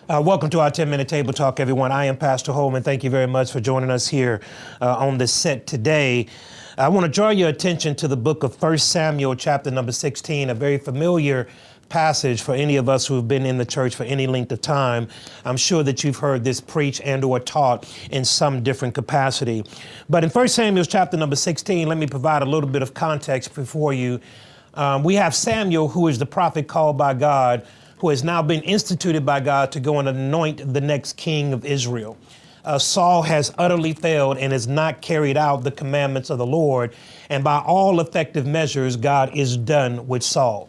Welcome to our 10-minute table talk, everyone. I am Pastor Holman. Thank you very much for joining us here on this set today. I want to draw your attention to the book of 1 Samuel, chapter number 16, a very familiar passage for any of us who've been in the church for any length of time. I'm sure that you've heard this preached and or taught in some different capacity. But in 1 Samuel, chapter number 16, let me provide a little bit of context before you. We have Samuel, who is the prophet called by God, who has now been instituted by God to go and anoint the next king of Israel. Saul has utterly failed and has not carried out the commandments of the Lord. And by all effective measures, God is done with Saul.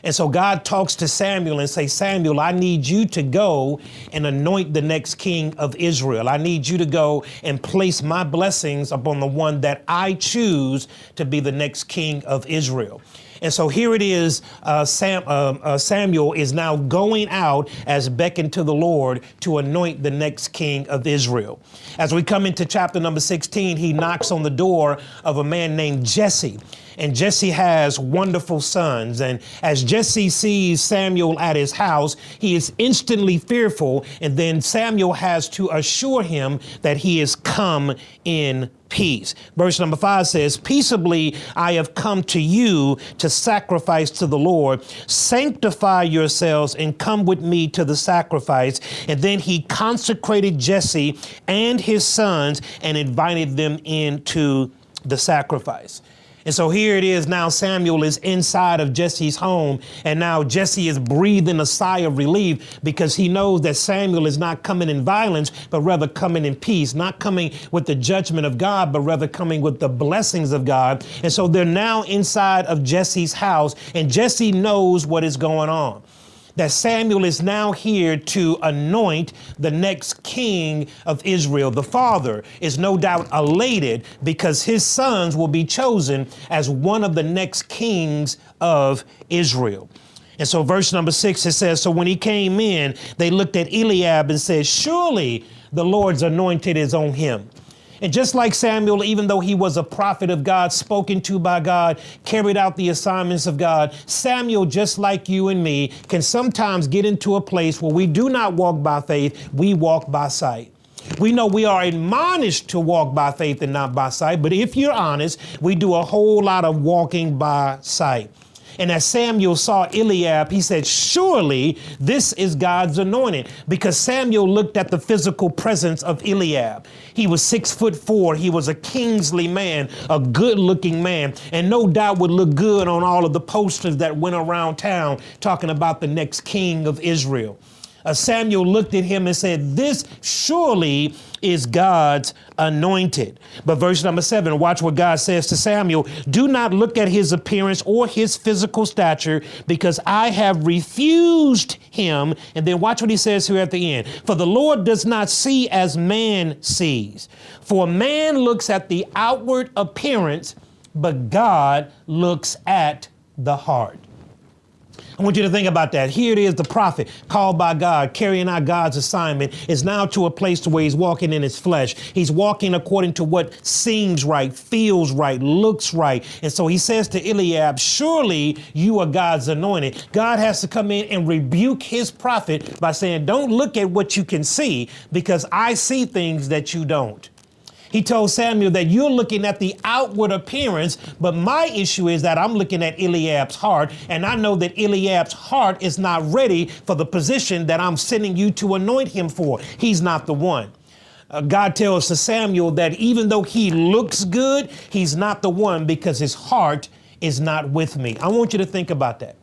And so God talks to Samuel and says, Samuel, I need you to go and anoint the next king of Israel. I need you to go and place my blessings upon the one that I choose to be the next king of Israel. And so here it is, Samuel is now going out as beckoned to the Lord to anoint the next king of Israel. As we come into chapter number 16, he knocks on the door of a man named Jesse. And Jesse has wonderful sons. And as Jesse sees Samuel at his house, he is instantly fearful. And then Samuel has to assure him that he is come in peace. Verse number 5 says, peaceably I have come to you to sacrifice to the Lord. Sanctify yourselves and come with me to the sacrifice. And then he consecrated Jesse and his sons and invited them into the sacrifice. And so here it is now, Samuel is inside of Jesse's home, and now Jesse is breathing a sigh of relief because he knows that Samuel is not coming in violence, but rather coming in peace, not coming with the judgment of God, but rather coming with the blessings of God. And so they're now inside of Jesse's house, and Jesse knows what is going on. That Samuel is now here to anoint the next king of Israel. The father is no doubt elated because his sons will be chosen as one of the next kings of Israel. And so verse number 6, it says, so when he came in, they looked at Eliab and said, surely the Lord's anointed is on him. And just like Samuel, even though he was a prophet of God, spoken to by God, carried out the assignments of God, Samuel, just like you and me, can sometimes get into a place where we do not walk by faith, we walk by sight. We know we are admonished to walk by faith and not by sight, but if you're honest, we do a whole lot of walking by sight. And as Samuel saw Eliab, he said, surely this is God's anointed, because Samuel looked at the physical presence of Eliab. He was 6'4". He was a kingly man, a good looking man, and no doubt would look good on all of the posters that went around town talking about the next king of Israel. Samuel looked at him and said, this surely is God's anointed. But verse number 7, watch what God says to Samuel. Do not look at his appearance or his physical stature, because I have refused him. And then watch what he says here at the end. For the Lord does not see as man sees. For man looks at the outward appearance, but God looks at the heart. I want you to think about that. Here it is, the prophet called by God, carrying out God's assignment, is now to a place to where he's walking in his flesh. He's walking according to what seems right, feels right, looks right. And so he says to Eliab, surely you are God's anointed. God has to come in and rebuke his prophet by saying, don't look at what you can see, because I see things that you don't. He told Samuel that you're looking at the outward appearance, but my issue is that I'm looking at Eliab's heart, and I know that Eliab's heart is not ready for the position that I'm sending you to anoint him for. He's not the one. God tells to Samuel that even though he looks good, he's not the one, because his heart is not with me. I want you to think about that.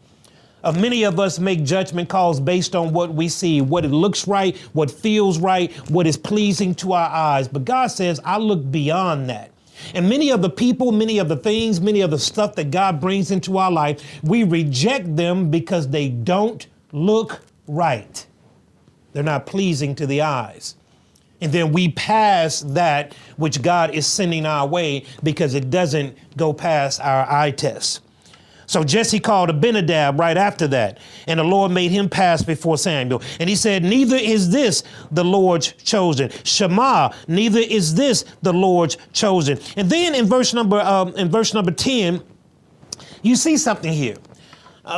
Many of us make judgment calls based on what we see, what it looks right, what feels right, what is pleasing to our eyes. But God says, I look beyond that. And many of the people, many of the things, many of the stuff that God brings into our life, we reject them because they don't look right. They're not pleasing to the eyes. And then we pass that which God is sending our way because it doesn't go past our eye test. So Jesse called Abinadab right after that, and the Lord made him pass before Samuel. And he said, neither is this the Lord's chosen. Shema, neither is this the Lord's chosen. And then in verse number 10, you see something here.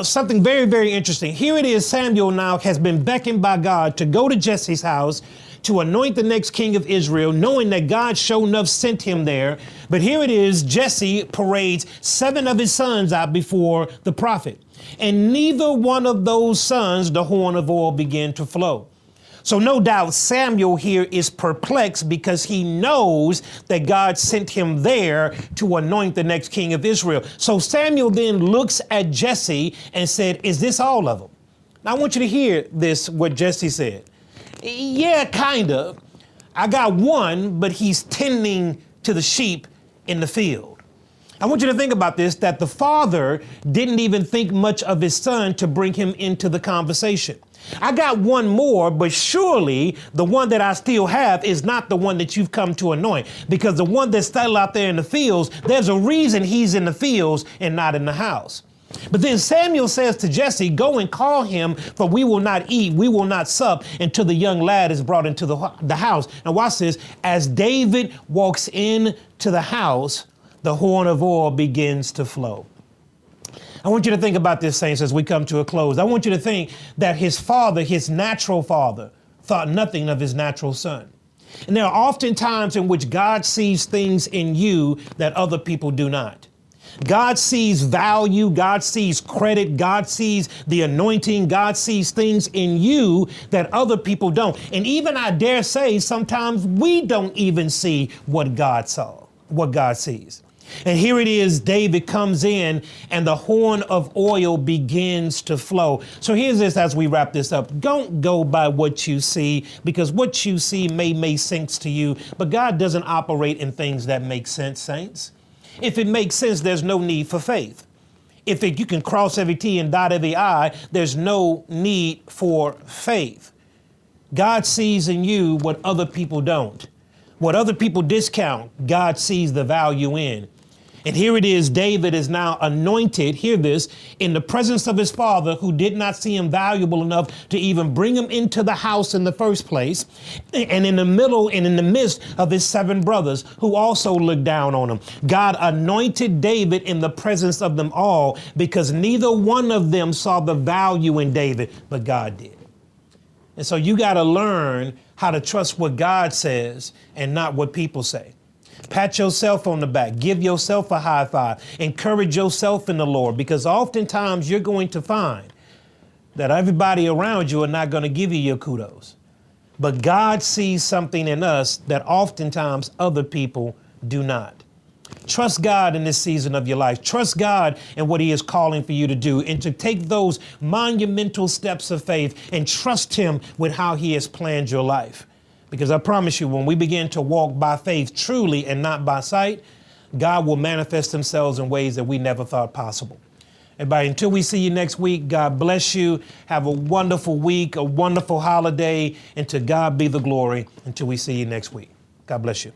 something very, very interesting. Here it is. Samuel now has been beckoned by God to go to Jesse's house to anoint the next king of Israel, knowing that God sure enough sent him there. But here it is. Jesse parades 7 of his sons out before the prophet. And neither one of those sons, the horn of oil began to flow. So no doubt Samuel here is perplexed because he knows that God sent him there to anoint the next king of Israel. So Samuel then looks at Jesse and said, is this all of them? Now I want you to hear this, what Jesse said. Yeah, kind of. I got one, but he's tending to the sheep in the field. I want you to think about this, that the father didn't even think much of his son to bring him into the conversation. I got one more, but surely the one that I still have is not the one that you've come to anoint, because the one that's still out there in the fields, there's a reason he's in the fields and not in the house. But then Samuel says to Jesse, go and call him, for we will not eat, we will not sup until the young lad is brought into the house. Now watch this. As David walks into the house, the horn of oil begins to flow. I want you to think about this, saints, as we come to a close. I want you to think that his father, his natural father, thought nothing of his natural son. And there are often times in which God sees things in you that other people do not. God sees value, God sees credit, God sees the anointing, God sees things in you that other people don't. And even I dare say sometimes we don't even see what God saw, what God sees. And here it is, David comes in and the horn of oil begins to flow. So here's this as we wrap this up. Don't go by what you see, because what you see may make sense to you, but God doesn't operate in things that make sense, saints. If it makes sense, there's no need for faith. If you can cross every T and dot every I, there's no need for faith. God sees in you what other people don't. What other people discount, God sees the value in. And here it is, David is now anointed, hear this, in the presence of his father, who did not see him valuable enough to even bring him into the house in the first place, and in the middle and in the midst of his 7 brothers who also looked down on him. God anointed David in the presence of them all because neither one of them saw the value in David, but God did. And so you got to learn how to trust what God says and not what people say. Pat yourself on the back, give yourself a high five, encourage yourself in the Lord, because oftentimes you're going to find that everybody around you are not going to give you your kudos. But God sees something in us that oftentimes other people do not. Trust God in this season of your life. Trust God in what he is calling for you to do, and to take those monumental steps of faith and trust him with how he has planned your life. Because I promise you, when we begin to walk by faith truly and not by sight, God will manifest themselves in ways that we never thought possible. Everybody, until we see you next week, God bless you. Have a wonderful week, a wonderful holiday, and to God be the glory until we see you next week. God bless you.